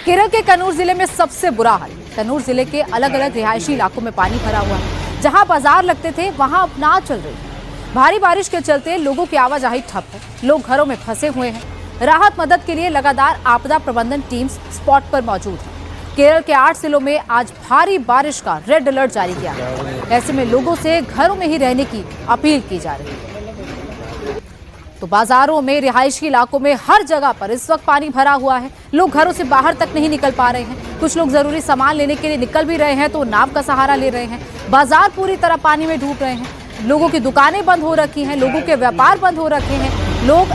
केरल के कन्नूर जिले में सबसे बुरा हाल। कन्नूर जिले के अलग अलग रिहायशी इलाकों में पानी भरा हुआ है। जहां बाजार लगते थे वहां अब नाव चल रही है। भारी बारिश के चलते लोगों की आवाजाही ठप है। लोग घरों में फंसे हुए हैं। राहत मदद के लिए लगातार आपदा प्रबंधन टीम्स स्पॉट पर मौजूद है। केरल के 8 जिलों में आज भारी बारिश का रेड अलर्ट जारी किया गया। ऐसे में लोगों से घरों में ही रहने की अपील की जा रही है। तो बाजारों में, रिहायशी इलाकों में हर जगह पर इस वक्त पानी भरा हुआ है। लोग घरों से बाहर तक नहीं निकल पा रहे हैं। कुछ लोग जरूरी सामान लेने के लिए निकल भी रहे हैं तो नाव का सहारा ले रहे हैं। बाजार पूरी तरह पानी में डूब रहे हैं। लोगों की दुकानें बंद हो रखी हैं, लोगों के व्यापार बंद हो रखे हैं। लोग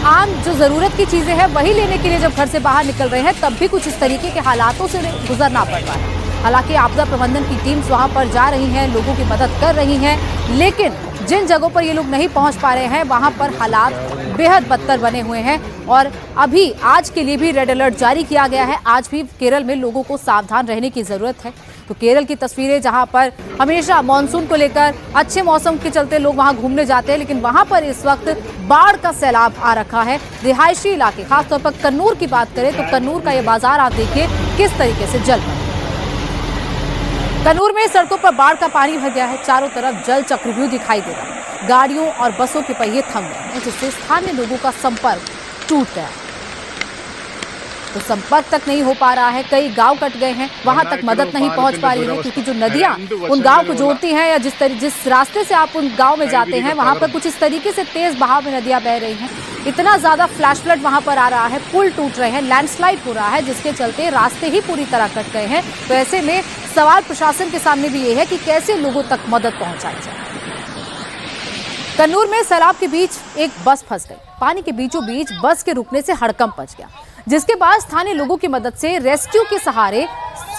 आम जो जरूरत की चीजें हैं वही लेने के लिए जब घर से बाहर निकल रहे हैं तब भी कुछ इस तरीके के हालातों से गुजरना पड़ रहा है। हालांकि आपदा प्रबंधन की टीम्स वहां पर जा रही हैं, लोगों की मदद कर रही हैं, लेकिन जिन जगहों पर ये लोग नहीं पहुंच पा रहे हैं वहां पर हालात बेहद बदतर बने हुए हैं। और अभी आज के लिए भी रेड अलर्ट जारी किया गया है। आज भी केरल में लोगों को सावधान रहने की जरूरत है। तो केरल की तस्वीरें, जहां पर हमेशा मानसून को लेकर अच्छे मौसम के चलते लोग वहां घूमने जाते हैं, लेकिन वहां पर इस वक्त बाढ़ का सैलाब आ रखा है। रिहायशी इलाके, खासतौर पर कन्नूर की बात करें तो कन्नूर का ये बाजार आप देखिए किस तरीके से जल गया। कन्नूर में सड़कों पर बाढ़ का पानी भर गया है। चारों तरफ जल चक्रव्यूह दिखाई दे रहा है। गाड़ियों और बसों के पहिए थम गए हैं, जिससे स्थानीय लोगों का संपर्क टूट गया है। तो संपर्क तक नहीं हो पा रहा है। कई गांव कट गए हैं, वहां तक मदद नहीं पहुंच पा रही है, क्योंकि जो नदियां उन गांव को जोड़ती हैं या जिस रास्ते से आप उन गांव में जाते हैं वहां पर कुछ इस तरीके से तेज बहाव में नदियां बह रही हैं। इतना ज्यादा फ्लैश फ्लड वहां पर आ रहा है, पुल टूट रहे हैं, लैंडस्लाइड हो रहा है, जिसके चलते रास्ते ही पूरी तरह कट गए हैं। तो ऐसे में सवाल प्रशासन के सामने भी ये है कि कैसे लोगों तक मदद पहुंचाई जाए। कन्नूर में सैलाब के बीच एक बस फंस गई। पानी के बीचों बीच बस के रुकने से हड़कंप मच गया, जिसके बाद स्थानीय लोगों की मदद से रेस्क्यू के सहारे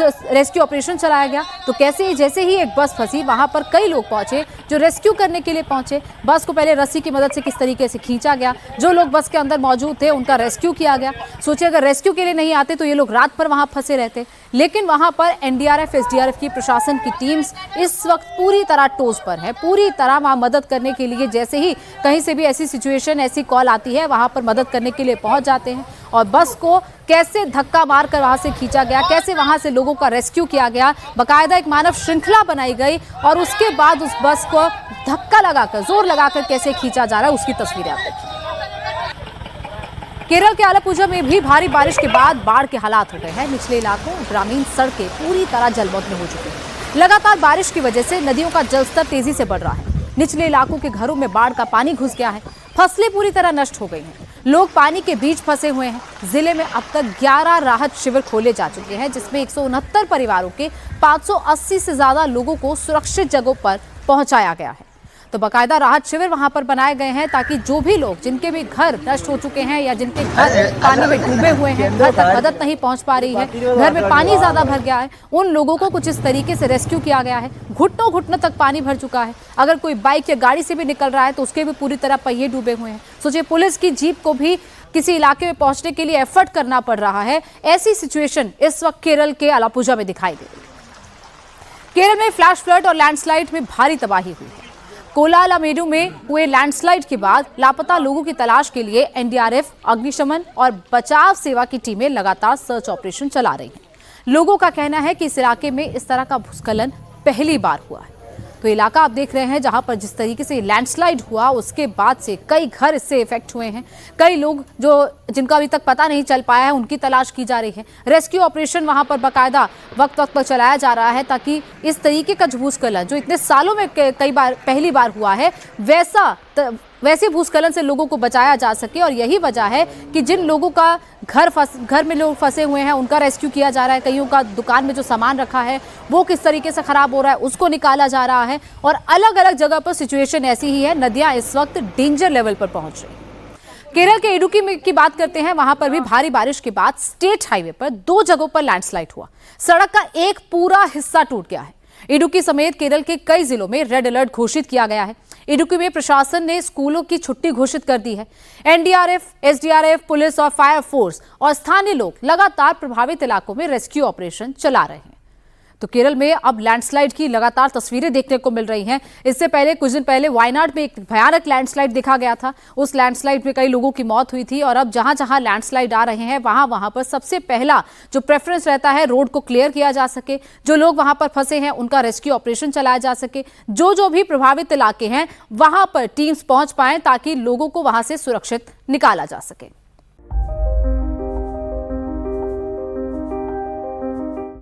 रेस्क्यू ऑपरेशन चलाया गया। तो कैसे, जैसे ही एक बस फंसी वहां पर कई लोग पहुंचे जो रेस्क्यू करने के लिए पहुंचे। बस को पहले रस्सी की मदद से किस तरीके से खींचा गया। जो लोग बस के अंदर मौजूद थे उनका रेस्क्यू किया गया। सोचिए अगर रेस्क्यू के लिए नहीं आते तो ये लोग रात भर वहां फंसे रहते, लेकिन वहां पर एनडीआरएफ, एसडीआरएफ की, प्रशासन की टीम्स इस वक्त पूरी तरह टोज पर है, पूरी तरह वहां मदद करने के लिए। जैसे ही कहीं से भी ऐसी सिचुएशन, ऐसी कॉल आती है वहां पर मदद करने के लिए पहुंच जाते हैं। और बस को कैसे धक्का मारकर वहां से खींचा गया, कैसे वहां से लोगों का रेस्क्यू किया गया, बाकायदा एक मानव श्रृंखला बनाई गई और उसके बाद उस बस को धक्का लगाकर, जोर लगाकर कैसे खींचा जा रहा है उसकी तस्वीरें आप देखिए। केरल के आलपुझा में भी भारी बारिश के बाद बाढ़ के हालात हो गए हैं। निचले इलाकों, ग्रामीण सड़कें पूरी तरह जलमग्न हो चुकी हैं। लगातार बारिश की वजह से नदियों का जलस्तर तेजी से बढ़ रहा है। निचले इलाकों के घरों में बाढ़ का पानी घुस गया है। फसलें पूरी तरह नष्ट हो गई हैं। लोग पानी के बीच फंसे हुए हैं। जिले में अब तक 11 राहत शिविर खोले जा चुके हैं, जिसमें 169 परिवारों के 580 से ज्यादा लोगों को सुरक्षित जगहों पर पहुंचाया गया है। तो बाकायदा राहत शिविर वहां पर बनाए गए हैं ताकि जो भी लोग, जिनके भी घर नष्ट हो चुके हैं या जिनके घर पानी में डूबे हुए हैं, घर तक मदद नहीं पहुंच पा रही है, घर में पानी ज्यादा भर गया है, उन लोगों को कुछ इस तरीके से रेस्क्यू किया गया है। घुटनों घुटनों तक पानी भर चुका है। अगर कोई बाइक या गाड़ी से भी निकल रहा है तो उसके भी पूरी तरह पहिए डूबे हुए हैं। सोचिए पुलिस की जीप को भी किसी इलाके में पहुंचने के लिए एफर्ट करना पड़ रहा है। ऐसी सिचुएशन इस वक्त केरल के आलपुझा में दिखाई दे रही है। केरल में फ्लैश फ्लड और लैंडस्लाइड में भारी तबाही हुई है। कोलालामेडू में हुए लैंडस्लाइड के बाद लापता लोगों की तलाश के लिए एनडीआरएफ, अग्निशमन और बचाव सेवा की टीमें लगातार सर्च ऑपरेशन चला रही हैं। लोगों का कहना है कि इस इलाके में इस तरह का भूस्खलन पहली बार हुआ है। तो इलाका आप देख रहे हैं जहां पर जिस तरीके से लैंडस्लाइड हुआ उसके बाद से कई घर इससे इफेक्ट हुए हैं। कई लोग जिनका अभी तक पता नहीं चल पाया है उनकी तलाश की जा रही है। रेस्क्यू ऑपरेशन वहां पर बाकायदा वक्त वक्त पर चलाया जा रहा है ताकि इस तरीके का भूस्खलन जो इतने सालों में कई बार पहली बार हुआ है वैसे भूस्खलन से लोगों को बचाया जा सके। और यही वजह है कि जिन लोगों का घर में लोग फंसे हुए हैं उनका रेस्क्यू किया जा रहा है। कईयों का दुकान में जो सामान रखा है वो किस तरीके से खराब हो रहा है उसको निकाला जा रहा है। और अलग अलग जगह पर सिचुएशन ऐसी ही है। नदियां इस वक्त डेंजर लेवल पर पहुंच रही है। केरल के इडुक्की की बात करते हैं। वहां पर भी भारी बारिश के बाद स्टेट हाईवे पर 2 जगहों पर लैंडस्लाइड हुआ। सड़क का एक पूरा हिस्सा टूट गया है। इडुक्की समेत केरल के कई जिलों में रेड अलर्ट घोषित किया गया है। इडुक्की में प्रशासन ने स्कूलों की छुट्टी घोषित कर दी है। एनडीआरएफ, एसडीआरएफ, पुलिस और फायर फोर्स और स्थानीय लोग लगातार प्रभावित इलाकों में रेस्क्यू ऑपरेशन चला रहे हैं। तो केरल में अब लैंडस्लाइड की लगातार तस्वीरें देखने को मिल रही हैं। इससे पहले कुछ दिन पहले वायनाड में एक भयानक लैंडस्लाइड देखा गया था। उस लैंडस्लाइड में कई लोगों की मौत हुई थी और अब जहां जहां लैंडस्लाइड आ रहे हैं वहां पर सबसे पहला जो प्रेफरेंस रहता है, रोड को क्लियर किया जा सके, जो लोग वहां पर फंसे हैं उनका रेस्क्यू ऑपरेशन चलाया जा सके, जो भी प्रभावित इलाके हैं वहां पर टीम्स पहुंच पाए ताकि लोगों को वहां से सुरक्षित निकाला जा सके।